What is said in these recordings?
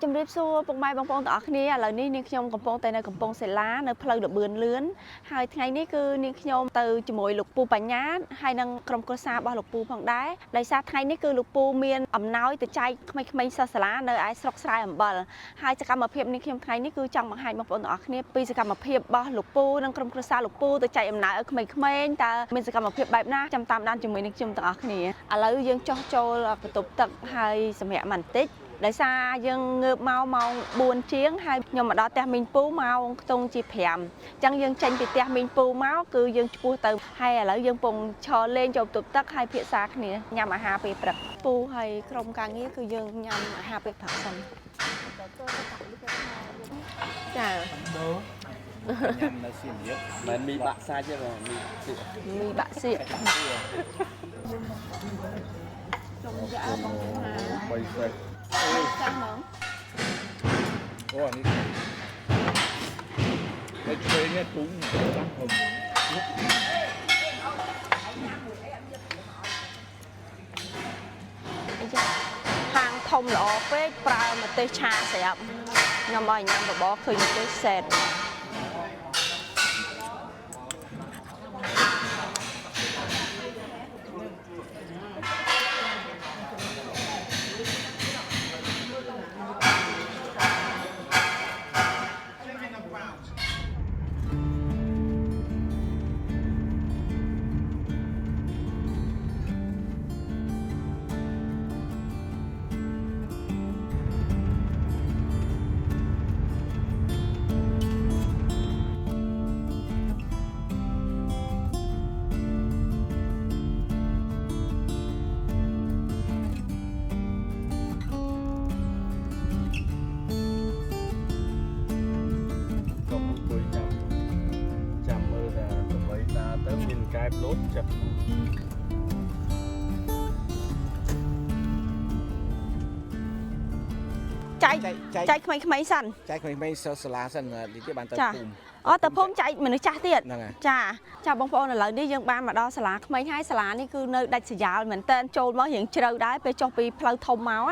ជំរាបសួរពុកម៉ែបងប្អូនទាំងអស់គ្នាឥឡូវនេះនាងខ្ញុំកំពុងតែនៅកំពង់សិលានៅផ្លូវលបឿនលឿនហើយថ្ងៃនេះគឺនាងខ្ញុំទៅជាមួយលោកពូបញ្ញាហើយនិងក្រុមគ្រួសាររបស់លោកពូផងដែរដោយសារថ្ងៃនេះគឺលោកពូមានអំណោយទៅចែកក្មេងៗសិស្សសាលានៅឯស្រុកស្រែអំបិលហើយសកម្មភាពនាងខ្ញុំថ្ងៃនេះគឺចង់បង្ហាញបងប្អូនទាំងអស់គ្នាពីសកម្មភាពរបស់លោកពូនិងក្រុមគ្រួសារលោកពូទៅចែកអំណោយឲ្យក្មេងៗតើមានសកម្មភាពបែបណាចាំតាមដានជាមួយនាងខ្ញុំទាំងអស់គ្នាឥឡូវយើងចុះចូលបន្ទប់ទឹកហើយសម្រាប់បន្តិចដោយសារយើងងើបមកម៉ោង4ជាងហើយខ្ញុំមកដល់ផ្ទះមីងពូម៉ោងខ្ទង់ជា5អញ្ចឹងយើងចេញពីផ្ទះមីងពូមកគឺយើងឆ្ពោះទៅហើយឥឡូវយើងពងឈរលេងចូលបន្ទប់ទឹកហើយភាសាគ្នាញ៉ាំអាហារពេលព្រឹកពូហើយក្រុមការងារគឺយើងញ៉ាំអាហារពេលព្រឹកសិនចាញ៉ាំនៅសៀមរាបមិនមីបាក់សាច់ទេបងមីបាក់សៀកខ្ញុំយកឲ្យបងថា3សេតចាំហ្មងអូអានេះតែឆ្វេងនេះទុំចាំខ្ញុំហាងធំល្អពេកប្រើម្ទេសឆាស្រាប់ខ្ញុំឲ្យញ៉ាំបបរឃើញម្ទេសសេតកែបលូតចាប់ចែកក្មេងៗសិនចែកក្មេងៗសិស្សសាលាសិននេះទៀតបានទៅភូមិអូទៅភូមិចែកមនុស្សចាស់ទៀតហ្នឹងហើយចាបងប្អូនឥឡូវនេះយើងបានមកដល់សាលាក្មេងហើយសាលានេះគឺនៅដាច់ស្រយាលមែនតើចូលមករៀងជ្រៅដែរពេលចុះពីផ្លូវធំមក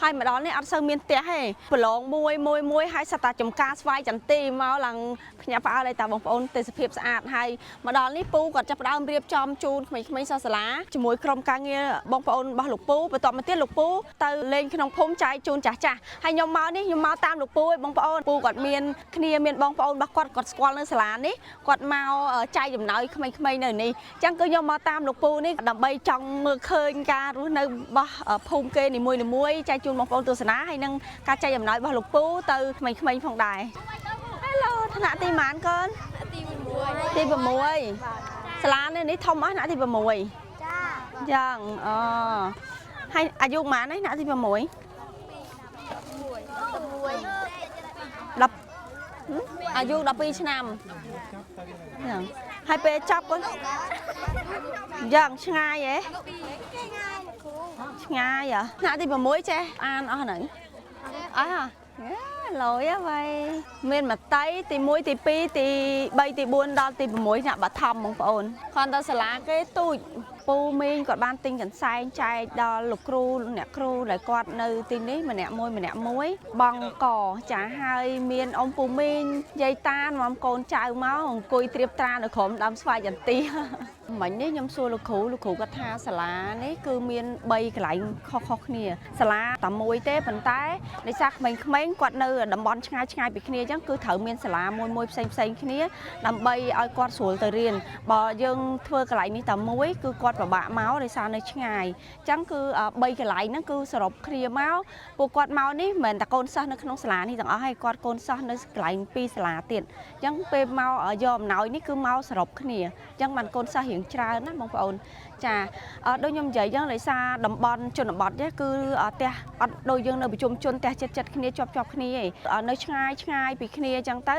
ហើយមកដល់នេះអត់សូវមានផ្ទះទេប្រឡងមួយហើយសត្វតាចំការស្វាយចន្ទីមកឡើងភ្ញាក់ផ្អើលឲ្យតាបងប្អូនទេសភាពស្អាតហើយមកដល់នេះពូគាត់ចាប់ផ្ដើមរៀបចំជូនក្មេងៗសិស្សសាលាជាមួយក្រុមការងារបងប្អូនរបស់លោកពូបន្ទាប់មកទៀតលោកពូទៅលេងក្នុងភូមិចែកជូនចាស់ហើយខ្ញុំមកនេះខ្ញុំមកតាមលោកពូឯងបងប្អូនពូគាត់មានគ្នាមានបងប្អូនរបស់គាត់ស្គាល់នៅសាលានេះគាត់មកចែកចំណាយក្មេងៗនៅនេះអញ្ចឹងគឺខ្ញុំមកតាមលោកពូនេះដើម្បីចង់មើលឃើញការរស់នៅរបស់ភូមិគេនីមួយចែកជូនបងប្អូនទស្សនាហើយនឹងការចែកចំណាយរបស់លោកពូទៅក្មេងៗផងដែរ Hello ថ្នាក់ទីម៉ានកូនទី6សាលានេះធំអស់ថ្នាក់ទី6ចាយ៉ាងអូហើយអាយុប៉ុន្មានហ្នឹងថ្នាក់ទី6អាយុ12ឆ្នាំយ៉ាងហើយពេលចប់កូនយ៉ាងឆ្ងាយហ៎ឆ្ងាយថ្នាក់ទី6ចេះអានអស់ហ្នឹងអស់ហ៎លយអ្វីមានមតីទី1ទី2ទី3ទី4ដល់ទី6អ្នកបឋមបងប្អូនគាត់ទៅសាលាគេទូចពូមីងគាត់បានទិញកន្សែងចែកដល់លោកគ្រូអ្នកគ្រូដែលគាត់នៅទីនេះម្នាក់មួយបងកចាហើយមានអ៊ំពូមីងយាយតានាំកូនចៅមកអង្គុយត្រៀបត្រានៅក្រុមដើមស្វាយចន្ទីមិញនេះខ្ញុំសួរលោកគ្រូគាត់ថាសាលានេះគឺមាន3កន្លែងខុសៗគ្នាសាលាតែមួយទេប៉ុន្តែដោយសារក្មេងៗគាត់នៅតំបន់ឆ្ងាយពីគ្នាអញ្ចឹងគឺត្រូវមានសាលាមួយផ្សេងគ្នាដើម្បីឲ្យគាត់ស្រួលទៅរៀនបើយើងធ្វើកន្លែងនេះតែមួយគឺគាត់ពិបាកមកដោយសារនៅឆ្ងាយអញ្ចឹងគឺ3កន្លែងហ្នឹងគឺសរុបគ្នាមកពួកគាត់មកនេះមិនមែនតែកូនសិស្សនៅក្នុងសាលានេះទាំងអស់ហើយកូនសិស្សនៅកន្លែង2សាលាទៀតអញ្ចឹងពេលមកយកអំណោយនេះគឺមកសរុបគ្នាអញ្ចឹងបានកូនសិស្សរៀងច្រើនណាបងប្អូនចាដូចខ្ញុំនិយាយចឹងដោយសារតំបន់ជនបទទេគឺផ្ទះអត់ដូចយើងនៅប្រជុំជនផ្ទះចិត្តគ្នាជាប់គ្នាឯងនៅឆ្ងាយពីគ្នាអញ្ចឹងទៅ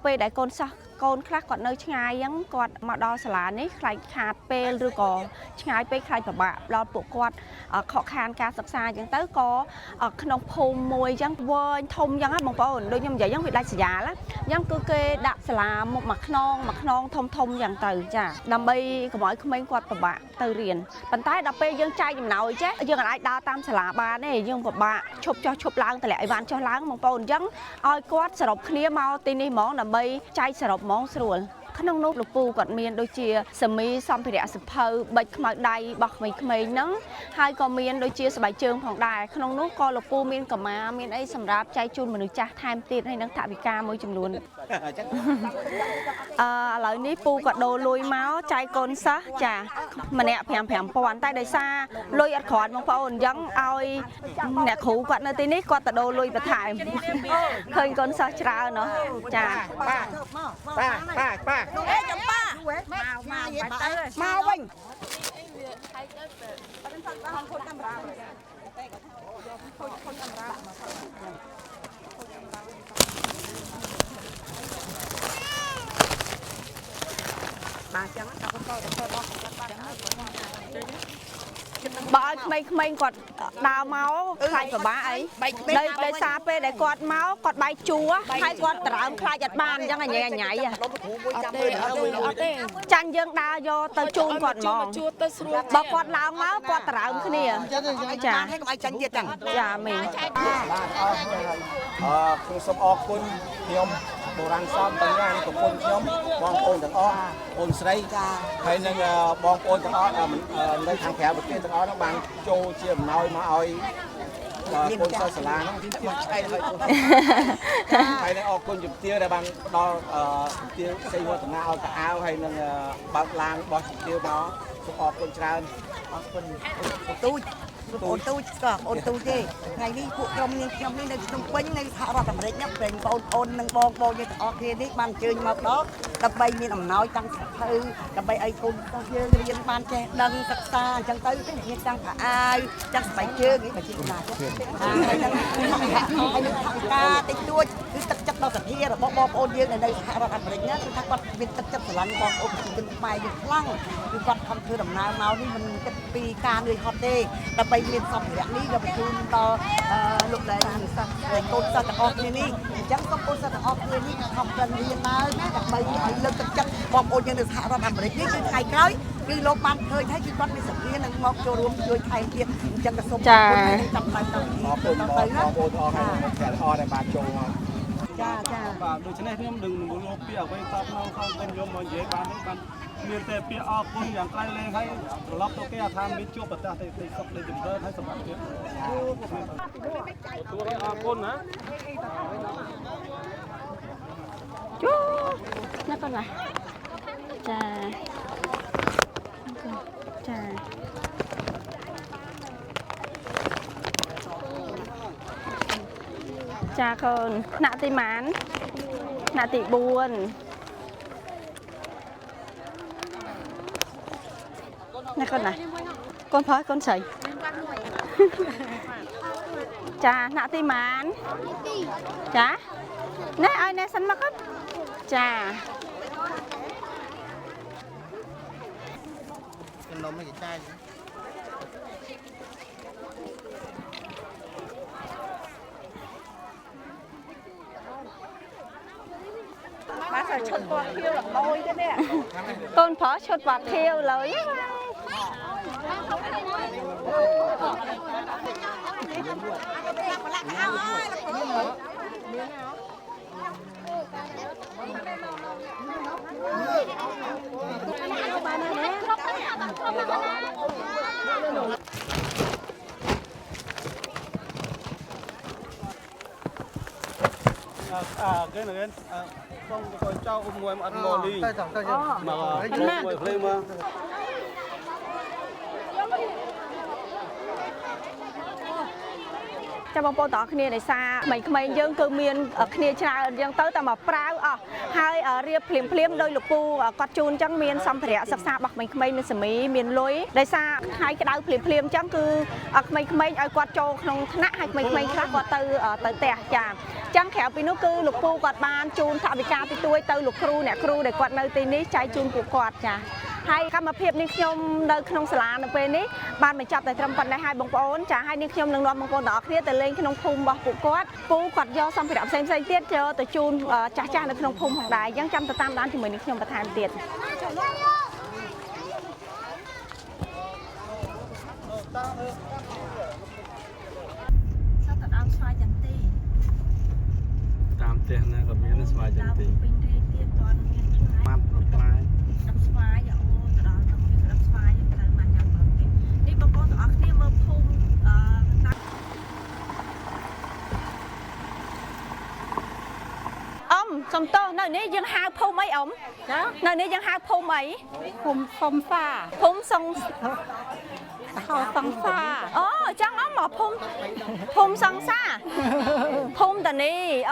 ពេលដែលកូនសិស្សកូនខ្លះគាត់នៅឆ្ងាយអញ្ចឹងគាត់មកដល់សាលានេះខ្លាចខាតពេលឬក៏ឆ្ងាយពេកខ្លាចពិបាកដល់ពួកគាត់ខកខានការសិក្សាអញ្ចឹងទៅក៏ក្នុងភូមិមួយអញ្ចឹងវែងធំអញ្ចឹងហ៎បងប្អូនដូចខ្ញុំនិយាយអញ្ចឹងវាដាច់ស្រយាលអញ្ចឹងគឺគេដាក់សាលាមុខមួយខ្នងធំអញ្ចឹងទៅចាដើម្បី កុំឲ្យក្មេងគាត់ពិបាកទៅរៀនប៉ុន្តែដល់ពេលយើងចែកចំណាយចេះយើងអាចដើរតាមសាលាបានទេយើងពិបាកឈប់ចុះឈប់ឡើងតម្លាក់អីវ៉ាន់ចុះឡើងបងប្អូនអញ្ចឹងឲ្យគាត់សរុបគ្នាមកទីនេះហ្មងដើម្បីចែកសរុបហ្មងស្រួលក្នុងនោះលោកពូគាត់មានដូចជាសមីសម្ភារៈសិភៅប៊ិចខ្មៅដៃរបស់ក្មេងៗហ្នឹងហើយក៏មានដូចជាស្បែកជើងផងដែរក្នុងនោះក៏លោកពូមានកម្មាមានអីសម្រាប់ចែកជូនមនុស្សចាស់ថែមទៀតហើយនឹងថវិកាមួយចំនួនឥឡូវនេះពូក៏ដូរលុយមកចែកកូនសិស្សចាម្នាក់5,000តែដោយសារលុយអត់គ្រាន់បងប្អូនអញ្ចឹងឲ្យអ្នកគ្រូគាត់នៅទីនេះគាត់ទៅដូរលុយបន្ថែមឃើញកូនសិស្សច្រើនเนาะចាប៉ាអេចំប៉ាមកវិញបាទចឹងតែគាត់ទៅដល់បើឲ្យក្មេងៗគាត់ដើរមកខ្លាចពិបាកអីដោយសារពេលដែលគាត់មកគាត់បែកជួហើយគាត់ដរើមខ្លាចអត់បានអញ្ចឹងអញញ៉ៃអត់ទេចាញ់យើងដើរយកទៅជូនគាត់ហ្មងបើគាត់ឡើងមកគាត់ដរើមគ្នាចាហើយកុំឲ្យចាញ់ទៀតចឹងចាមីងខ្ញុំសូមអរគុណខ្ញុំបុរាណសំបញ្ញាប្រពន្ធខ្ញុំបងប្អូនទាំងអស់អូនស្រីហើយនឹងបងប្អូនទាំងអស់នៅខាងក្រៅប្រទេសទាំងអស់ហ្នឹងបានចូលជាអំណោយមកឲ្យកូនសិស្សសាលាហ្នឹងមកឆ្អែតហើយហើយនឹងអរគុណជំទាវដែលបានផ្ដល់ជំទាវសេចវឌ្ឍនាឲ្យតាអាវហើយនឹងបើកឡានរបស់ជំទាវមកសូមអរគុណច្រើនអរគុណអូនទូចអូនទូចស្គាល់អូនទូចទេថ្ងៃនេះពួកក្រុមនេះខ្ញុំនេះនៅក្នុងពេញនៅសហរដ្ឋអាមេរិកហ្នឹងពេលបងប្អូននិងបងយើងទាំងអស់គ្នានេះបានអញ្ជើញមកដល់ដើម្បីមានអំណោយតាំងសិភៅដើម្បីឲ្យកូនសិស្សយើងរៀនបានចេះដឹងសិក្សាអញ្ចឹងទៅមានតាំងខោអាវតាំងស្បែកជើងនេះបើជាណាទេហើយនឹងថវិកាតិចតួចគឺទឹកចិត្តដល់សទ្ធារបស់បងប្អូនយើងនៅសហរដ្ឋអាមេរិកហ្នឹងគឺថាគាត់មានទឹកចិត្តស្រឡាញ់បងប្អូនប្រជាជនខ្មែរយើងខ្លាំងគឺគាត់ខំធ្វើដំណើរមកនេះមិនគិតពីការនឿយហត់ទេដើម្បីមានសម្ភារៈនេះក៏បញ្ជូនដល់លោកដែលសិស្សកូនសិស្សទាំងអស់គ្នានេះអញ្ចឹងសូមកូនសិស្សទាំងអស់គ្នានេះខំប្រឹងរៀនដែរណាដើម្បីឲ្យលើកទឹកចិត្តបងប្អូនយើងនៅសហរដ្ឋអាមេរិកនេះគឺថ្ងៃក្រោយគឺលោកបានឃើញហើយគឺគាត់មានសភានឹងមកចូលរួមជួយថែមទៀតអញ្ចឹងក៏សូមអរគុណហើយចាំតែទៅអរគុណបងប្អូនអរហើយអ្នកអរដែលបានចូលមកចាបាទដូច្នេះខ្ញុំនឹងលោកពីអ្វីតបនៅខាងវិញខ្ញុំមកនិយាយបាននេះបានមានតែពាក្យអរគុណយ៉ាងក្រៃលែងហើយត្រឡប់ទៅគេថាមានជួបប្រទេសទីសុខនៃចម្រើនហើយសម្រាប់ទៀតទូរអរគុណណាជួណាកូនណាចាចាកូនថ្នាក់ទីម៉ានថ្នាក់ទី4ណាកូនណាកូនផើកូនស្រីចាថ្នាក់ទីម៉ានចាណែឲ្យណែសិនមកគាត់ចានំនេះចាយបាទឈុតពណ៌ខៀវល្ងយទេនេះកូនប្រុសឈុតពណ៌ខៀវលើយcái này không có trao ngoài mà ăn mò đi mà ngoài play mà ចាំបងប្អូនទាំងអស់គ្នាដោយសារក្មេងៗយើងគឺមានគ្នាច្រើនយើងទៅតែមកប្រាវអស់ហើយរៀបភ្លាមដោយលោកពូគាត់ជូនអញ្ចឹងមានសម្ភារៈសិក្សារបស់ក្មេងៗមានសមីមានលុយដោយសារថ្ងៃក្តៅភ្លាមអញ្ចឹងគឺក្មេងៗឲ្យគាត់ចូលក្នុងថ្នាក់ហើយក្មេងៗខ្លះគាត់ទៅផ្ទះចាអញ្ចឹងក្រៅពីនោះគឺលោកពូគាត់បានជូនថវិកាពីទួយទៅលោកគ្រូអ្នកគ្រូដែលគាត់នៅទីនេះចែកជូនពួកគាត់ចាហើយកម្មភាពនេះខ្ញុំនៅក្នុងសាលានៅពេលនេះបានបញ្ចប់តែត្រឹមប៉ុណ្ណេះហើយបងប្អូនចាហើយនេះខ្ញុំនឹងនាំបងប្អូនទាំងអស់គ្នាទៅលេងក្នុងភូមិរបស់ពួកគាត់ពូគាត់យកសម្ភារៈផ្សេងៗទៀតយកទៅជូនចាស់ៗនៅក្នុងភូមិផងដែរអញ្ចឹងចាំទៅតាមដានជាមួយនឹងខ្ញុំបន្ថែមទៀត sao tận ăn xoay chẳng tì តាមផ្ទះណាក៏មានស្វាយចន្ទី bình rê tiên toàn miền ម៉ាត់អត់ខ្លាយ đập xoay dạ ô từ đó tập miền đập xoay những thứ mà nhằm vào cái đi bằng con tụi ăn kia mơ phun ông xong to nơi này dân hai phun mấy ông nơi này dân hai phun mấy phun pha phun xong xong xa chẳng ấm mà phun xong xa phun tận đi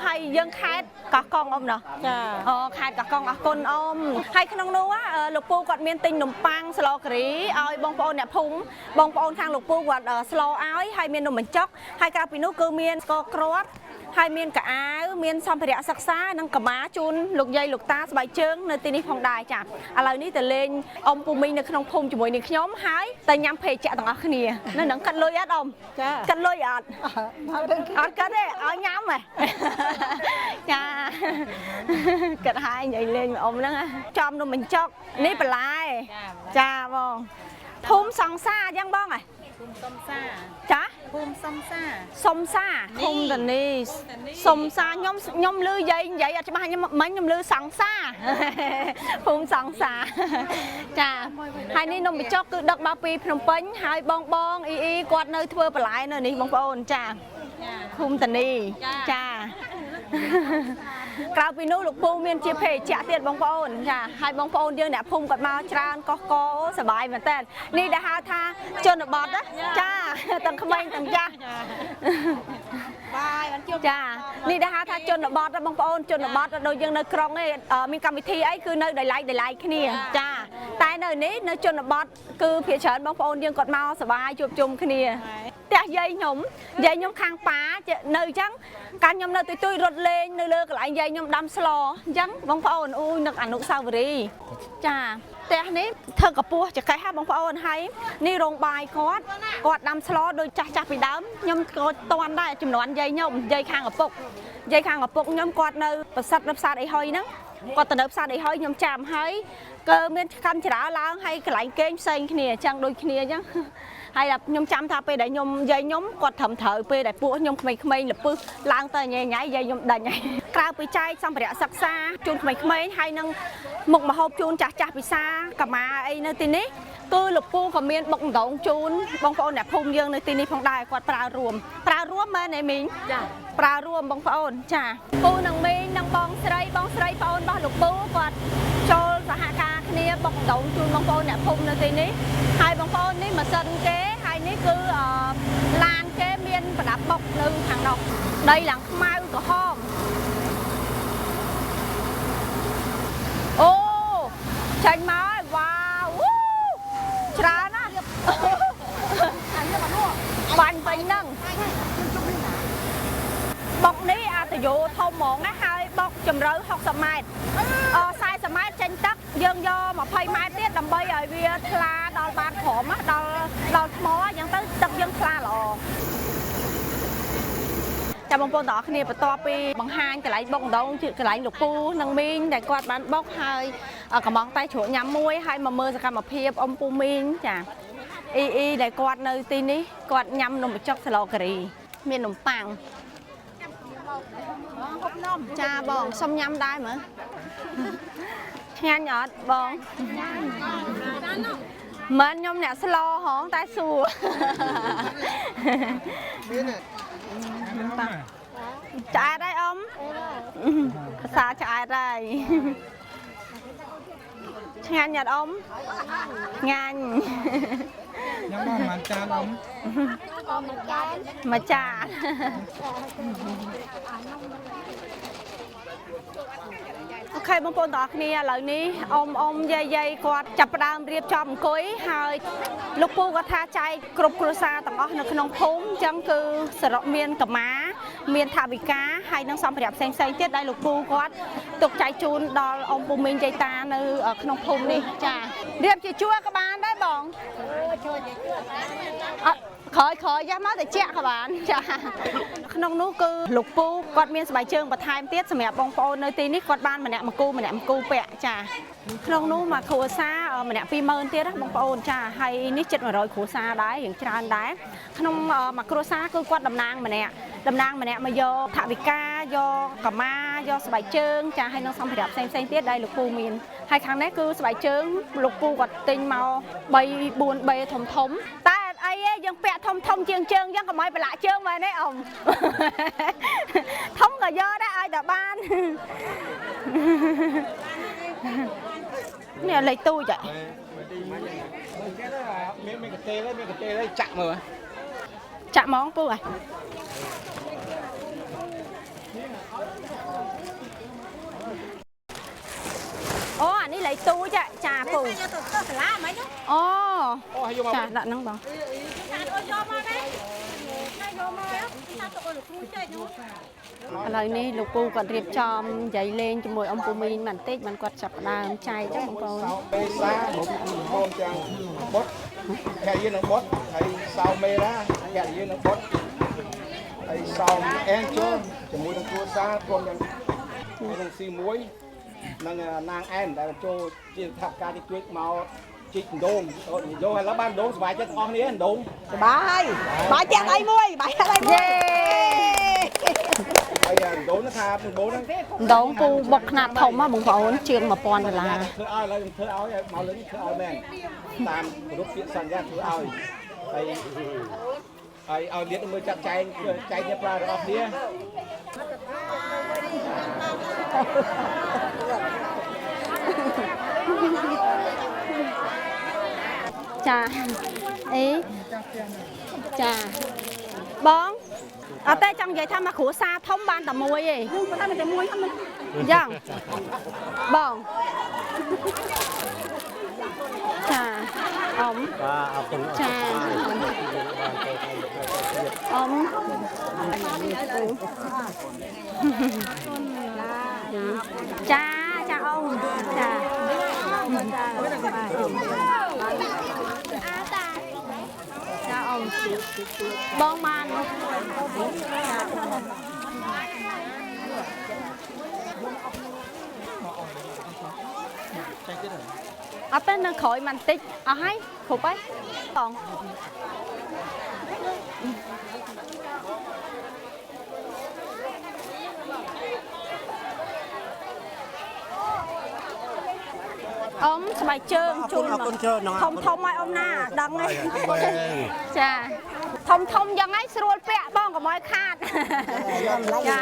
hay dân khai cả con ông nè khai cả con con ông hay cái nông nô á lục pu quạt miên tinh nồng pang slo kỹ ơi bông pon nè phun bông pon thang lục pu quạt slo áo hay miên nồng mình chóc hay cà pinu cơ miên co croat hai miên cả áo miên xong phải đẹp sắc xa năng cả má chun lục dây lục ta bài trơn nơi tin đi phòng đài chả lời ní từ lên ông pu minh được không phun cho mỗi những nhóm hái tay nhắm phê chạ tầng ở kia nó nắng cắt lôi át ông cắt lôi át cắt đấy ở nhắm này cha cắt hai nhảy lên mà ông đó trong nó mình chọc ní phải lại cha bông phun xong xa giang bông này chả sông xa không cần đi sông xa nhóm lư dây vậy à chứ mà mấy nhóm lư sẵn xa phun sẵn xa chà hai ní nông bị cho cứ đợt ba pi Phnom Penh hai bon y quạt nơi thưa và lại nơi ní bông ôn chà không cần đi chà cào pin nô lục pu miên chia phê trả tiền bông ôn chà hai bông ôn dương đã phun quạt mau tràn có sờ bài mà tên ní đã ha tha chôn được bọt đó cha tầng không anh tầng cha cha ní đã ha tha chôn được bọt đó bông ôn chôn được bọt đôi dương nơi krong ấy miên cầm thi ấy cứ nơi đầy lại cái này cha tại nơi ní nơi chôn được bọt cứ phía trên bông ôn dương quạt mau sờ bài chụp chung cái nàyแต่ dây nhúng khang phá nơi trắng can nhom nơi tôi rột lên nơi lơ lại dây nhom đâm slo trắng bông phao ôi nước ăn nước sao vậy chàแต่ นี้ เธอกับปูจะใครให้บางพอนให้นี่โรงใบกอดดำสลอโดยจับไปดำยมกอดตอนได้จำนวนใยยมใยคางกับปกยมกอดในประสัดรับซาไอหอยนั่งกอดตะเนิบซาไอหอยยมจามให้เกิดมีกันฉลาล้างให้ไหลเก่งเซ็งขี้จังโดยขี้จังhay là nhom chăm tha pe để nhom dây nhóm quạt thầm thở pe để pua nhom khmei là pư lang tờ nhảy nhảy dây nhom đành nhảy cao pe chai xong phải sắc xa chun khmei hay năng một mà hộp chun chặt pe xa cả má ấy nơi tin ấy cứ lục pu còn miên bông đậu chun bông phao đẹp hung dương nơi tin ấy phong đài quạt pra ruộng mà này mình pra ruộng bông phao chả pu năng miên năng bong sấy phao bao lục pu quạt cho hạ ca kia bông đậu chun bông phao đẹp hung nơi tin ấy hai bông phao này mà sân kế hai ní cứ lan kế miên và đạp bọc lưng hàng độc đây là mai của hôm ô tranh máu wow trà nó bánh bánh nâng bọc ní từ dụ thông mộng á hai bọc chùm rỡ học sầm mai sai sầm mai tranh tắc dân do mà phơi mai tiết đầm bay ở việt là đòn bàn khổ á đòn móยังtới tập dân pha lò chào bông bông đỏ kia và to pi bằng hai cái lại bông đông cái lại lục pu năng min để quạt bán bóc hai cả món tay chuột nhắm muối hai mà mơ ra mà phê ông pu min chả y để quạt nơi tin đi quạt nhắm nồng chóc sờ lò kì miền nồng pang cha bông xong nhắm đai mà nghe nhọt bông mình nhom nè slo hỏng tai xù chạy đây ông xa chạy đây nghe nhật ông ngang mà cha ok bông bông đỏ kia lời ní ông dây quạt chập đam riệp chòm cối hơi lúc pu có tha chay cục crusa tầng ở nơi nông thôn chẳng cứ sờ miên cẩm má miên thả bị cá hay năng xong phải đẹp xanh tiết đây lục pu quạt tục chạy chun đo ông pu minh dây ta nơi ở nông thôn đi chà riệp chỉ chua các bạn đấy bỏng ខយយ៉ាមកតែជាក់ក៏បានចាក្នុងនោះគឺលោកពូគាត់មានស្បែកជើងបន្ថែមទៀតសម្រាប់បងប្អូននៅទីនេះគាត់បានម្នាក់មកគូពាក់ចាក្នុងនោះមកគ្រួសារម្នាក់20000ទៀតបងប្អូនចាហើយនេះជិត100គ្រួសារដែរយ៉ាងច្រើនដែរក្នុងមួយគ្រួសារគឺគាត់តំណាងម្នាក់មកយកថវិកាយកកម្មាយកស្បែកជើងចាហើយនឹងសម្ភារៈផ្សេងទៀតដែលលោកពូមានហើយខាងនេះគឺស្បែកជើងលោកពូគាត់ទិញមក3 4 បេធំតែអីយើងពាក់ធំជាងជើងយើងកុំឲ្យប្រឡាក់ជើងមែនទេអ៊ំធំក៏យកដែរឲ្យតែបាននេះលេខទូចមានកទេលចាក់មើលចាក់ហ្មងពូអូអានេះលេខទូចចាពូអូចាដាក់ហ្នឹងបងឥឡូវនេះលោកពូគាត់រៀបចំនិយាយលេងជាមួយអ៊ំពូមីងបន្តិចបានគាត់ចាប់ដើមចែកចឹងបងប្អូនពេសាហូមទាំងបុតខែយើងនឹងបុតហើយសៅមេរ៉ាខែយើងនឹងបុតហើយសៅអែនចូលជាមួយនឹងគ្រួសារព្រមទាំងនឹងស៊ីមួយនឹងនាងអែនដែលចូលជាថាការទីជួយមកជីកដងយកឥឡូវបានដងសុបាយចិត្តអស់គ្នាដងសុបាយចាក់អីមួយបាយចាក់អីមួយហើយដងថាដងហ្នឹងដងពូបុកខ្នាតធំបងប្អូនជាង$1000ធ្វើឲ្យឥឡូវខ្ញុំធ្វើឲ្យមកលើធ្វើឲ្យមែនតាមរូបពាក្យសន្យាធ្វើឲ្យហើយឲ្យលៀតមើលចាត់ចែងជាប្រើរបស់គ្នាចាអីចាបងអត់ទេចង់និយាយថាមកគ្រួសារធំបានតែមួយឯងតែមួយយ៉ាងបងចាអ៊ំចាអ៊ំចាអ៊ំចាបងបានអត់ទេនៅក្រោយបន្តិចអស់ហើយគ្រប់ហើយបងអ៊ំស្បែកជើងជូនធំឲ្យអ៊ំណាដឹងទេចាធំយ៉ាងហ្នឹងស្រួលពាក់បងកុំឲ្យខាតចា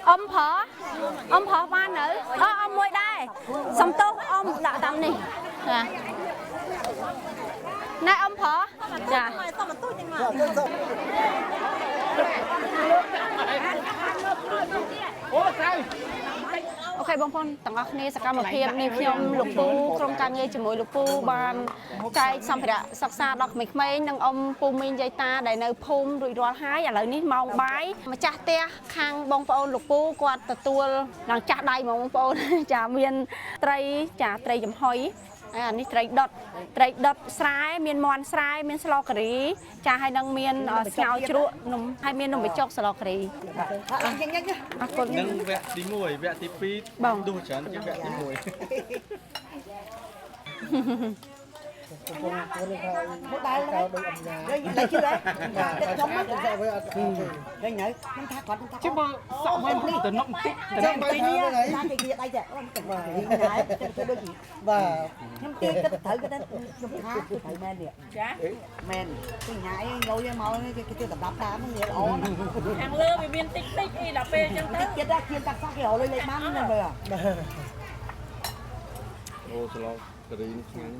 អ៊ំប្រើបាននៅអ៊ំមួយដែរសំទោសអ៊ំដាក់តាមនេះចាណែអ៊ំប្រើចាអូខេបងប្អូនទាំងអស់គ្នាសកម្មភាពនេះខ្ញុំលោកពូក្រុមការងារជាមួយលោកពូបានចែកសម្ភារៈសិក្សាដល់ក្មេងៗនិងអ៊ំពូមីងយាយតាដែលនៅភូមិរួចរាល់ហើយឥឡូវនេះម៉ោងបាយម្ចាស់ផ្ទះខាងបងប្អូនលោកពូគាត់ទទួលឡើងចាស់ដៃហ្មងបងប្អូនចាមានត្រីចំហុយអានេះត្រីដុតស្រែមានមាន់ស្រែមានស្លការីចាហើយនឹងមានស្ងោរជ្រក់នំហើយមាននំបញ្ចុកស្លការីអរគុណនឹងវគ្គទី1វគ្គទី2បងដូចច្រើនជាវគ្គទី1មកដែរតែជឿដែរខ្ញុំមកទៅវាអត់ឃើញញ៉ៃខ្ញុំថាគាត់ជិះមកសក់វិញទៅនំតិចទៅនំតិចនេះថាគេនិយាយដៃចាអូនទៅញ៉ៃទៅដូចបាទខ្ញុំគេគិតត្រូវគេខ្ញុំថាត្រូវមែននេះចាមែនគេញ៉ៃលុយមកគេទៅសម្រាប់តាមនេះល្អខាងលើវាមានតិចអីដល់ពេលអញ្ចឹងទៅទៀតគៀនតាក់សោះគេរកលុយលេខបានហ្នឹងមើលអូស្លោការីនេះឆ្ងាញ់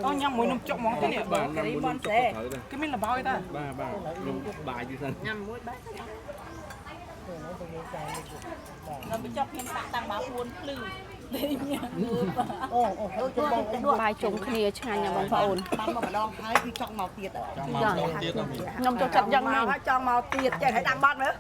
អូញ៉ាំមួយនំចុកហ្មងទៅនេះបាទញ៉ាំមួយនំចុកទៅគេមានលបោយតាបាទនំបាយទីសិនញ៉ាំមួយបាយដល់បញ្ចប់ខ្ញុំដាក់តាំងមក4ភ្លឺលេងញ៉ាំអូបាយជុំគ្នាឆ្ងាញ់ណាបងប្អូនបានមកម្ដងហើយគឺចង់មកទៀតខ្ញុំចូលចិត្តយ៉ាងណាចង់មកទៀតចេះឲ្យដាំបាត់មើល